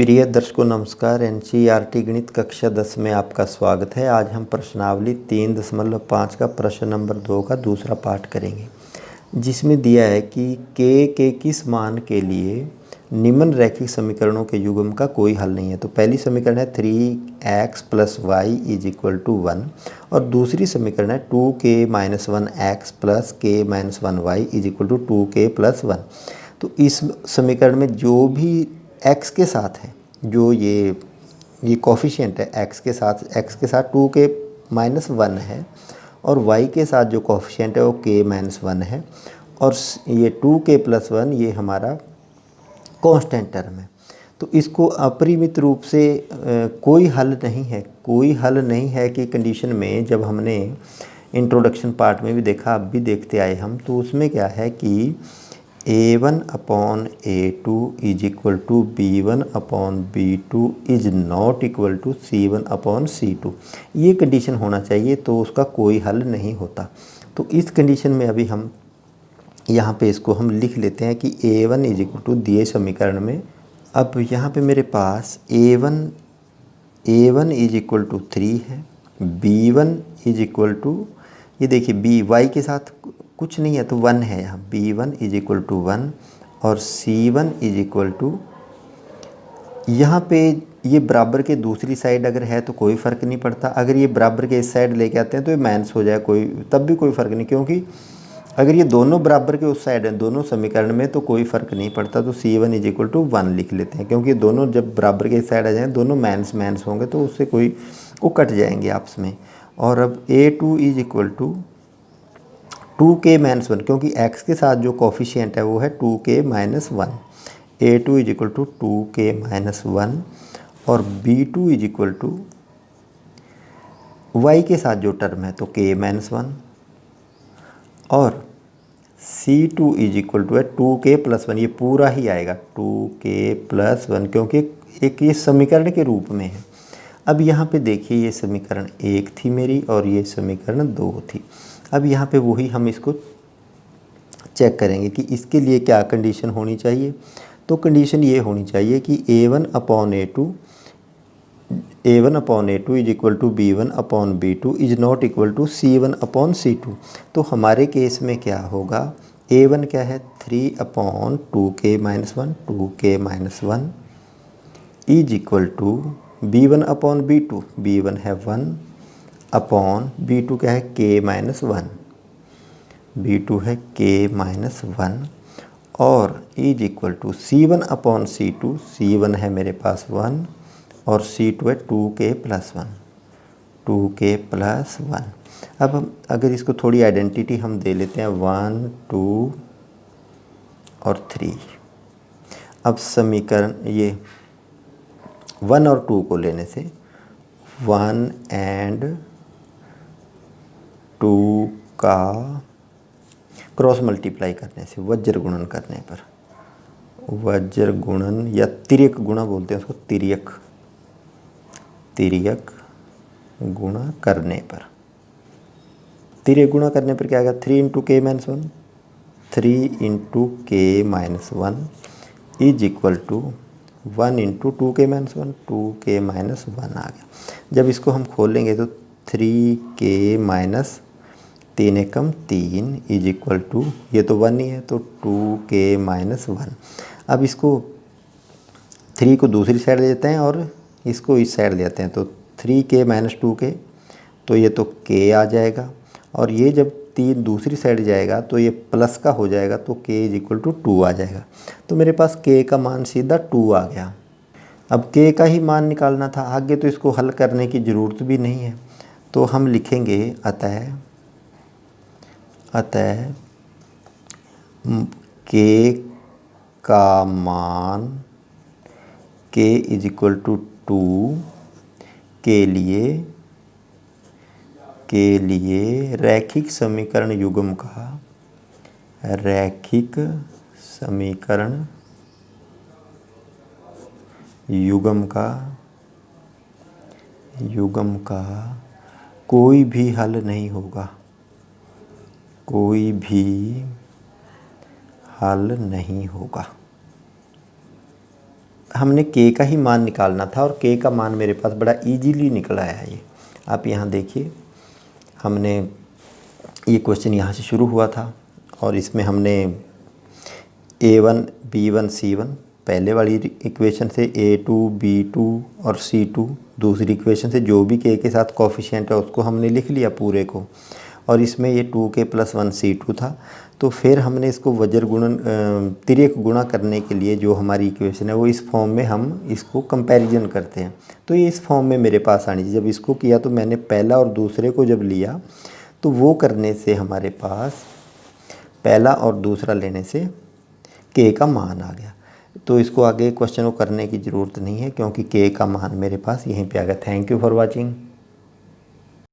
प्रिय दर्शकों नमस्कार। एनसीईआरटी गणित कक्षा 10 में आपका स्वागत है। आज हम प्रश्नावली 3.5 का प्रश्न नंबर 2 का दूसरा पार्ट करेंगे, जिसमें दिया है कि के किस मान के लिए निम्न रैखिक समीकरणों के युग्म का कोई हल नहीं है। तो पहली समीकरण है 3x + y = 1 और दूसरी समीकरण है 2k - 1x + k - 1y = 2k + 1। तो इस समीकरण में जो भी x के साथ है, जो ये कोफिशिएंट है x के साथ 2k - 1 है और y के साथ जो कोफिशिएंट है वो k - 1 है और ये 2k + 1 ये हमारा कांस्टेंट टर्म है। तो इसको अपरिमित रूप से कोई हल नहीं है कि कंडीशन में, जब हमने इंट्रोडक्शन पार्ट में भी देखा, अब भी देखते आए हम, तो उसमें क्या है कि a1/a2 = b1/b2 is not equal to c1/c2। ये कंडीशन होना चाहिए, तो उसका कोई हल नहीं होता। तो इस कंडीशन में अभी हम यहाँ पे इसको हम लिख लेते हैं कि a1 = दिए समीकरण में। अब यहाँ पे मेरे पास a1 = 3 है, b1 = ये देखिए b y के साथ कुछ नहीं है तो 1 है यहाँ, b1 = 1 और c1 = यहाँ पे ये बराबर के दूसरी साइड अगर है तो कोई फ़र्क नहीं पड़ता। अगर ये बराबर के इस साइड लेके आते हैं तो ये माइनस हो जाए, तब भी कोई फ़र्क नहीं, क्योंकि अगर ये दोनों बराबर के उस साइड हैं दोनों समीकरण में तो कोई फ़र्क नहीं पड़ता। तो c1 = 1 लिख लेते हैं, क्योंकि दोनों जब बराबर के इस साइड आ जाएँ दोनों माइनस होंगे तो उससे वो कट जाएंगे आपस में। और अब a2 = 2k - 1, क्योंकि x के साथ जो कोफिशिएंट है वो है 2k - 1। a2 = 2k - 1 और b2 = y के साथ जो टर्म है तो k - 1 और c2 = है 2k + 1, ये पूरा ही आएगा 2k + 1, क्योंकि एक ये समीकरण के रूप में है। अब यहाँ पे देखिए, ये समीकरण 1 थी मेरी और ये समीकरण 2 थी। अब यहाँ पे वही हम इसको चेक करेंगे कि इसके लिए क्या कंडीशन होनी चाहिए। तो कंडीशन ये होनी चाहिए कि a1/a2 = b1/b2 is not equal to c1/c2। तो हमारे केस में क्या होगा, a1 क्या है 3/2k - 1 2k - 1 is equal to b1/b2, b1 है 1 अपॉन b2 क्या है k - 1, b2 है k - 1 और is equal to c1/c2, c1 है मेरे पास 1 और c2 है 2k + 1, 2k + 1। अब हम अगर इसको थोड़ी आइडेंटिटी हम दे लेते हैं 1 2 और 3। अब समीकरण ये 1 और 2 को लेने से 1 and 2 का क्रॉस मल्टीप्लाई करने से, वज्र गुणन करने पर, वज्र गुणन या तिर्यक गुणा बोलते हैं उसको, तिर्यक गुणा करने पर, तिर्यक गुणा करने पर क्या आएगा 3 × k - 1, 3 × k - 1 is equal to 1 × 2k - 1, 2k - 1 आ गया। जब इसको हम खोलेंगे तो 3k - 3 Ekam 3 is equal to, ये तो 1 ही है तो 2k - 1। अब इसको 3 को दूसरी साइड ले जाते हैं और इसको इस साइड ले जाते हैं तो 3k - 2k, तो ये तो k आ जाएगा और ये जब 3 दूसरी साइड जाएगा तो ये प्लस का हो जाएगा तो k = 2 आ जाएगा। तो मेरे पास k का मान सीधा 2 आ गया। अब k का ही मान निकालना था, आगे तो इसको हल करने की ज़रूरत भी नहीं है। तो हम लिखेंगे अतः k का मान k = 2 के लिए रैखिक समीकरण युग्म का कोई भी हल नहीं होगा, कोई भी हल नहीं होगा। हमने के का ही मान निकालना था और के का मान मेरे पास बड़ा इजीली निकल आया है। ये आप यहाँ देखिए, हमने ये क्वेश्चन यहाँ से शुरू हुआ था और इसमें हमने A1 B1 C1 पहले वाली इक्वेशन से, A2 B2 और C2 दूसरी इक्वेशन से, जो भी के साथ कोफिशिएंट है उसको हमने लिख लिया पूरे को, और इसमें ये 2k + 1 C2 था। तो फिर हमने इसको वज्र गुणन तिर्यक गुणा करने के लिए जो हमारी इक्वेशन है वो इस फॉर्म में हम इसको कंपैरिजन करते हैं। तो ये इस फॉर्म में मेरे पास आनी चाहिए। जब इसको किया तो मैंने पहला और दूसरे को जब लिया तो वो करने से हमारे पास पहला और दूसरा लेने से के का मान आ गया। तो इसको आगे क्वेश्चन को करने की ज़रूरत नहीं है क्योंकि के का मान मेरे पास यहीं पे आ गया। Thank you for watching.